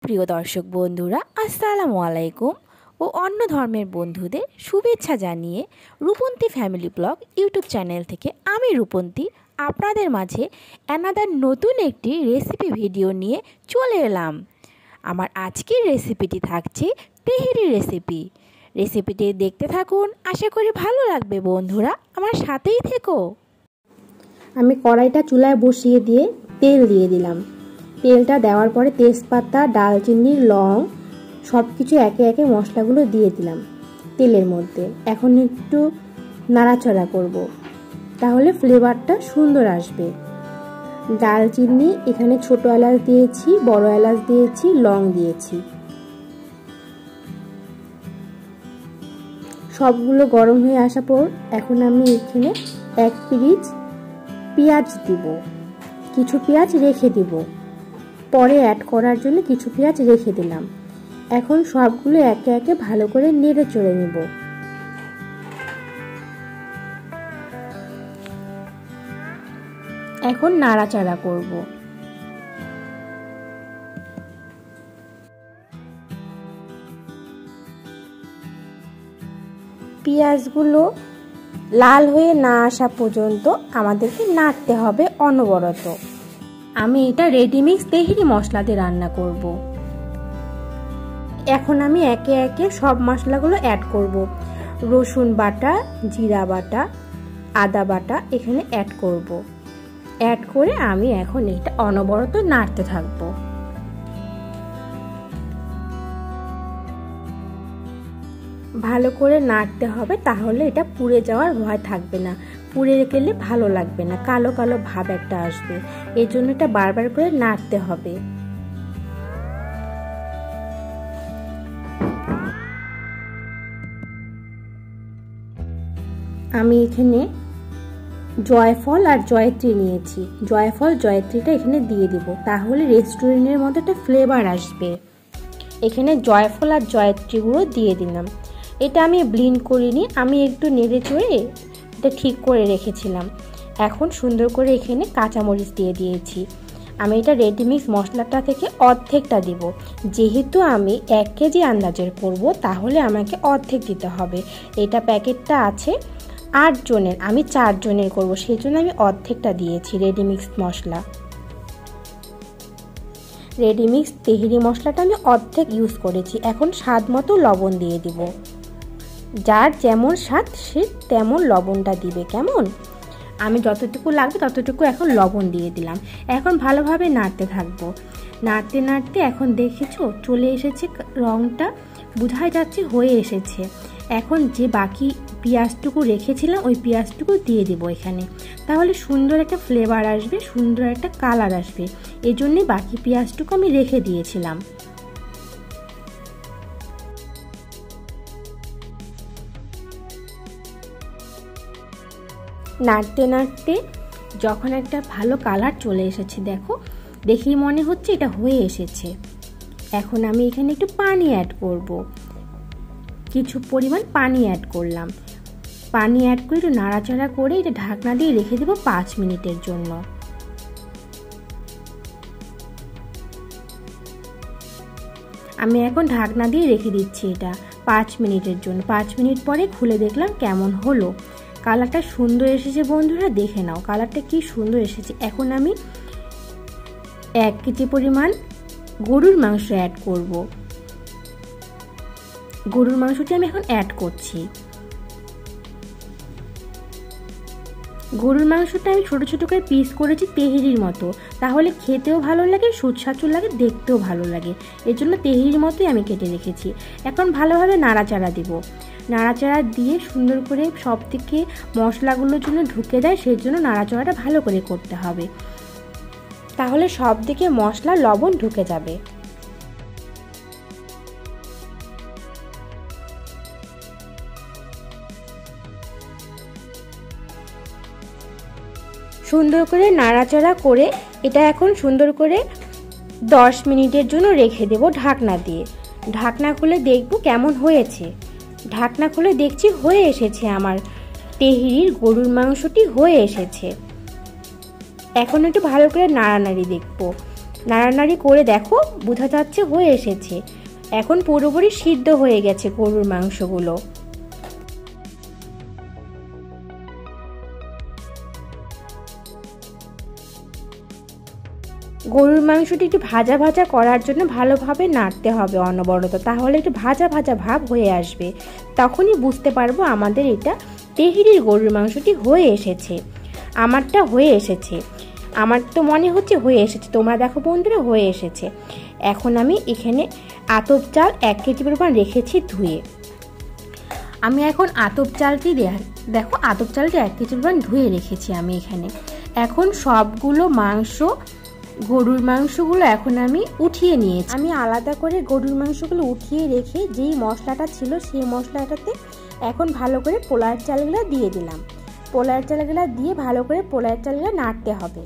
প্রিয় দর্শক বন্ধুরা, আসসালামু আলাইকুম ও অন্য ধর্মের বন্ধুদের শুভেচ্ছা জানিয়ে Rupanti family blog YouTube channel থেকে আমি রূপন্তী আপনাদের মাঝে অ্যানাদার নতুন একটি রেসিপি ভিডিও নিয়ে চলে এলাম। আমার আজকের রেসিপিটি থাকছে তেহেরি রেসিপি। রেসিপিটি দেখতে থাকুন, আশা করি ভালো লাগবে। বন্ধুরা, আমার সাথেই থেকো। আমি কড়াইটা চুলায় বসিয়ে দিয়ে তেল দিয়ে দিলাম। তেলটা দেওয়ার পরে তেজপাতা, দারচিনি, লং সব কিছু একে একে মশলাগুলো দিয়ে দিলাম তেলের মধ্যে। এখন একটু নাড়াচাড়া করব, তাহলে ফ্লেভারটা সুন্দর আসবে। দারচিনি এখানে ছোট এলাচ দিয়েছি, বড় এলাচ দিয়েছি, লং দিয়েছি। সবগুলো গরম হয়ে আসার পর এখন আমি এখানে 1 পিস পেঁয়াজ দিব। কিছু পেঁয়াজ রেখে দিব, পরে অ্যাড করার জন্য কিছু পেঁয়াজ রেখে দিলাম। এখন সবগুলো একে একে ভালো করে নেড়ে চড়ে নেব। এখন নাড়াচাড়া করব। পেঁয়াজগুলো লাল হয়ে না আসা পর্যন্ত আমাদেরকে নাড়তে হবে অনবরত। আমি এটা রেডিমিক্স তেহেরি মশলা দিয়ে রান্না করব। এখন আমি একে একে সব মশলাগুলো অ্যাড করব। রসুন বাটা, জিরা বাটা, আদা বাটা এখানে অ্যাড করব। অ্যাড করে আমি এখন এটা অনবরত নাড়তে থাকব। ভালো করে নাড়তে হবে, তাহলে এটা পুড়ে যাওয়ার ভয় থাকবে না। পুড়ে গেলে ভালো লাগবে না, কালো কালো ভাব একটা আসবে। এই জন্য এটা বারবার করে নাড়তে হবে। আমি এখানে জয়ফল আর জয়ত্রী নিয়েছি। জয়ফল জয়ত্রীটা এখানে দিয়ে দিব, তাহলে রেস্টুরেন্টের মতো একটা ফ্লেভার আসবে। এখানে জয়ফল আর জয়ত্রী গুঁড়ো দিয়ে দিলাম। এটা আমি ব্লেন্ড করিনি, আমি একটু নেড়ে চড়ে এটা ঠিক করে রেখেছিলাম। এখন সুন্দর করে এখানে কাঁচামরিচ দিয়ে দিয়েছি। আমি এটা রেডিমিক্স মশলাটা থেকে অর্ধেকটা দিব। যেহেতু আমি 1 কেজি আন্দাজের করব, তাহলে আমাকে অর্ধেক দিতে হবে। এটা প্যাকেটটা আছে 8 জনের, আমি 4 জনের করব, সেই জন্য আমি অর্ধেকটা দিয়েছি রেডিমিক্স মশলা। রেডিমিক্স তেহেরি মশলাটা আমি অর্ধেক ইউজ করেছি। এখন স্বাদ মতো লবণ দিয়ে দিব। যার যেমন স্বাদ সে তেমন লবণটা দিবে। কেমন, আমি যতটুকু লাগবে ততটুকু এখন লবণ দিয়ে দিলাম। এখন ভালোভাবে নাড়তে থাকবো। নাড়তে নাড়তে এখন দেখেছো চলে এসেছে, রঙটা বোঝাই যাচ্ছে হয়ে এসেছে। এখন যে বাকি পেঁয়াজটুকু রেখেছিলাম ওই পেঁয়াজটুকু দিয়ে দেব এখানে, তাহলে সুন্দর একটা ফ্লেভার আসবে, সুন্দর একটা কালার আসবে। এই জন্যে বাকি পেঁয়াজটুকু আমি রেখে দিয়েছিলাম। নাড়তে নাড়তে যখন একটা ভালো কালার চলে এসেছে, দেখো, দেখেই মনে হচ্ছে এটা হয়ে এসেছে। এখন আমি এখানে একটু পানি অ্যাড করব। কিছু পরিমাণ পানি অ্যাড করলাম। পানি অ্যাড করে একটু নাড়াচাড়া করে এটা ঢাকনা দিয়ে রেখে দেবো 5 মিনিটের জন্য। আমি এখন ঢাকনা দিয়ে রেখে দিচ্ছি এটা 5 মিনিটের জন্য। 5 মিনিট পরে খুলে দেখলাম কেমন হলো। কালারটা সুন্দর এসেছে বন্ধুরা, দেখে নাও কালারটা কি সুন্দর এসেছে। এখন আমি 1 কেজি পরিমাণ গরুর মাংস অ্যাড করব। গরুর মাংসটি আমি এখন অ্যাড করছি। গরুর মাংসটা আমি ছোট ছোট করে পিস করেছি তেহেরির মতো, তাহলে খেতেও ভালো লাগে, সুস্বাদু লাগে, দেখতেও ভালো লাগে। এর জন্য তেহেরির মতোই আমি কেটে রেখেছি। এখন ভালোভাবে নাড়াচাড়া দিব। নাড়াচাড়া দিয়ে সুন্দর করে সব থেকে মশলাগুলোর জন্য ঢুকে যায়, সেই জন্য নাড়াচাড়াটা ভালো করে করতে হবে, তাহলে সব দিকে মশলা লবণ ঢুকে যাবে। সুন্দর করে নাড়াচাড়া করে এটা এখন সুন্দর করে 10 মিনিটের জন্য রেখে দেব ঢাকনা দিয়ে। ঢাকনা খুলে দেখব কেমন হয়েছে। ঢাকনা খুলে দেখছি হয়ে এসেছে, আমার তেহেরির গরুর মাংসটি হয়ে এসেছে। এখন একটু ভালো করে নাড়ানাড়ি দেখবো। নাড়ানাড়ি করে দেখো, বোঝা যাচ্ছে হয়ে এসেছে। এখন পুরোপুরি সিদ্ধ হয়ে গেছে গরুর মাংসগুলো। গরুর মাংসটি একটু ভাজা ভাজা করার জন্য ভালোভাবে নাড়তে হবে অনবরত, তাহলে একটু ভাজা ভাজা ভাব হয়ে আসবে। তখনই বুঝতে পারবো আমাদের এটা তেহেরির গরুর মাংসটি হয়ে এসেছে। আমারটা হয়ে এসেছে, আমার তো মনে হচ্ছে হয়ে এসেছে। তোমরা দেখো বন্ধুরা, হয়ে এসেছে। এখন আমি এখানে আতপ চাল 1 কেজি পরিমাণ রেখেছি ধুয়ে। আমি এখন আতপ চালটি দেখো, আতপ চালটি 1 কেজি পরিমাণ ধুয়ে রেখেছি আমি এখানে। এখন সবগুলো গরুর মাংসগুলো এখন আমি উঠিয়ে নিয়েছি। আমি আলাদা করে গরুর মাংসগুলো উঠিয়ে রেখে যেই মশলাটা ছিল সেই মশলাটাতে এখন ভালো করে পোলার চালগুলো দিয়ে দিলাম। পোলার চালগুলো দিয়ে ভালো করে পোলার চালগুলো নাড়তে হবে।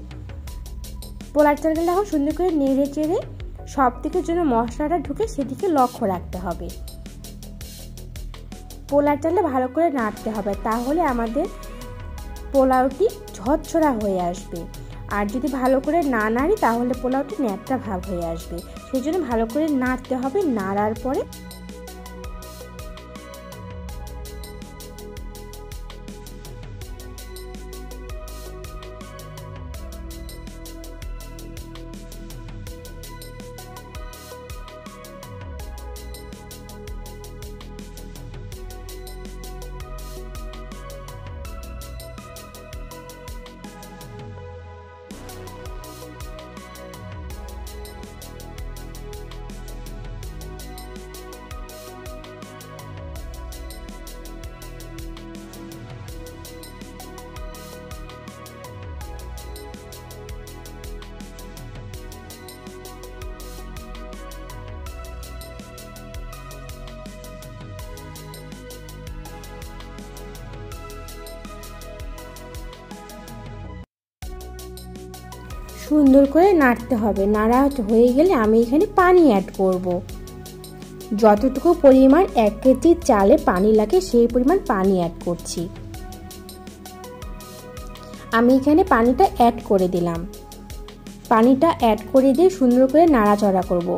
পোলার চালগুলো এখন সুন্দর করে নেড়ে চেড়ে সব দিকের জন্য মশলাটা ঢুকে সেদিকে লক্ষ্য রাখতে হবে। পোলার চালটা ভালো করে নাড়তে হবে, তাহলে আমাদের পোলাওটি ঝরঝরা হয়ে আসবে। আর যদি ভালো করে না নাড়ি তাহলে পোলাওটি ন্যাপটা ভাব হয়ে আসবে। সেই জন্য ভালো করে নাড়তে হবে। নাড়ার পরে সুন্দর করে নাড়তে হবে। নাড়া হয়ে গেলে আমি এখানে পানি অ্যাড করব। যতটুকু পরিমাণ 1 কেজি চালে পানি লাগে সেই পরিমাণ পানি অ্যাড করছি। আমি এখানে পানিটা অ্যাড করে দিলাম। পানিটা অ্যাড করে দিয়ে সুন্দর করে নাড়াচাড়া করব।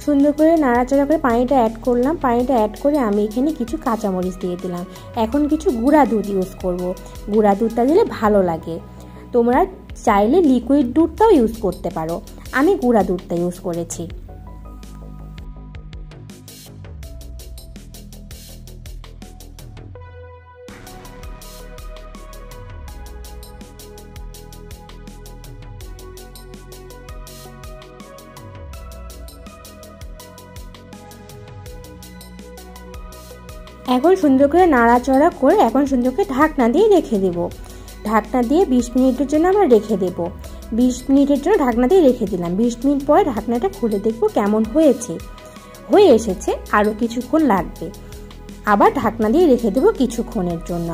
সুন্দর করে নাড়াচাড়া করে পানিটা অ্যাড করলাম। পানিটা অ্যাড করে আমি এখানে কিছু কাঁচামরিচ দিয়ে দিলাম। এখন কিছু গুঁড়া দুধ ইউজ করব। গুঁড়া দুধটা দিলে ভালো লাগে। তোমরা চাইলে লিকুইড দুধটাও ইউজ করতে পারো। আমি গুঁড়া দুধটা ইউজ করেছি। এখন সুন্দর করে নাড়াচাড়া করে এখন সুন্দর করে ঢাকনা দিয়ে রেখে দেব। ঢাকনা দিয়ে 20 মিনিটের জন্য আমরা রেখে দেব। 20 মিনিটের জন্য ঢাকনা দিয়ে রেখে দিলাম। 20 মিনিট পরে ঢাকনাটা খুলে দেখব কেমন হয়েছে। হয়ে এসেছে, আরও কিছুক্ষণ লাগবে। আবার ঢাকনা দিয়ে রেখে দেব কিছুক্ষণের জন্য।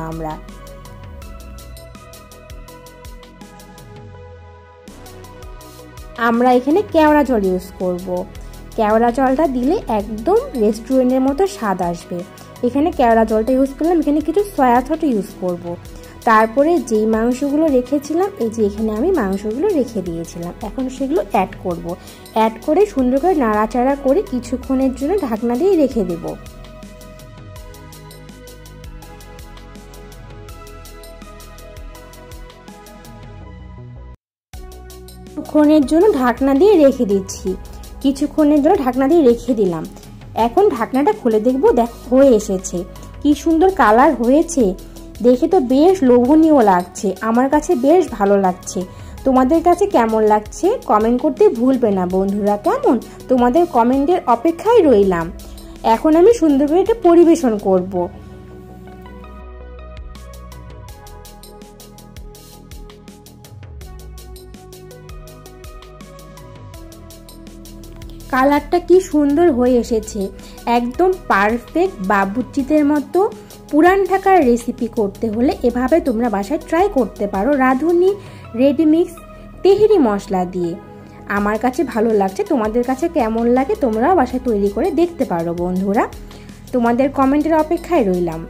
আমরা এখানে কেওড়া জল ইউজ করব। কেওড়া জলটা দিলে একদম রেস্টুরেন্টের মতো স্বাদ আসবে। এখানে কেওড়া জলটা ইউজ করলাম। এখানে কিছু সয়া সস ইউজ করব। তারপরে যেই মাংসগুলো রেখেছিলাম, এই যে এখানে আমি মাংসগুলো রেখে দিয়েছিলাম, এখন সেগুলো অ্যাড করব। অ্যাড করে সুন্দর করে নাড়াচাড়া করে কিছুক্ষণের জন্য ঢাকনা দিয়ে রেখে দেব। কিছুক্ষণের জন্য ঢাকনা দিয়ে রেখে দিচ্ছি। কিছুক্ষণের জন্য ঢাকনা দিয়ে রেখে দিলাম। এখন ঢাকনাটা খুলে দেখব। দেখো হয়ে এসেছে, কি সুন্দর কালার হয়েছে। দেখে তো বেশ লোভনীয় লাগছে, আমার কাছে বেশ ভালো লাগছে। তোমাদের কাছে কেমন লাগছে কমেন্ট করতে ভুলবে না বন্ধুরা। কেমন? তোমাদের কমেন্টের অপেক্ষায় রইলাম। এখন আমি সুন্দরভাবে এটা পরিবেশন করব। কালারটা কি সুন্দর হয়ে এসেছে, একদম পারফেক্ট বাবুর্চিদের মতো। পুরান ঢাকার রেসিপি করতে হলে এভাবে তোমরা বাসায় ট্রাই করতে পারো রাঁধুনি রেডিমিক্স তেহেরি মশলা দিয়ে। আমার কাছে ভালো লাগছে, তোমাদের কাছে কেমন লাগে তোমরাও বাসায় তৈরি করে দেখতে পারো বন্ধুরা। তোমাদের কমেন্টের অপেক্ষায় রইলাম।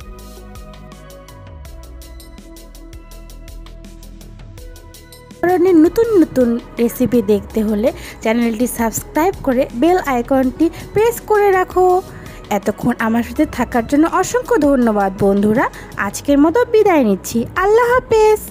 ধরনের নতুন নতুন রেসিপি দেখতে হলে চ্যানেলটি সাবস্ক্রাইব করে বেল আইকনটি প্রেস করে রাখো। এতক্ষণ আমার সাথে থাকার জন্য অসংখ্য ধন্যবাদ বন্ধুরা। আজকের মতো বিদায় নিচ্ছি। আল্লাহ হাফেজ।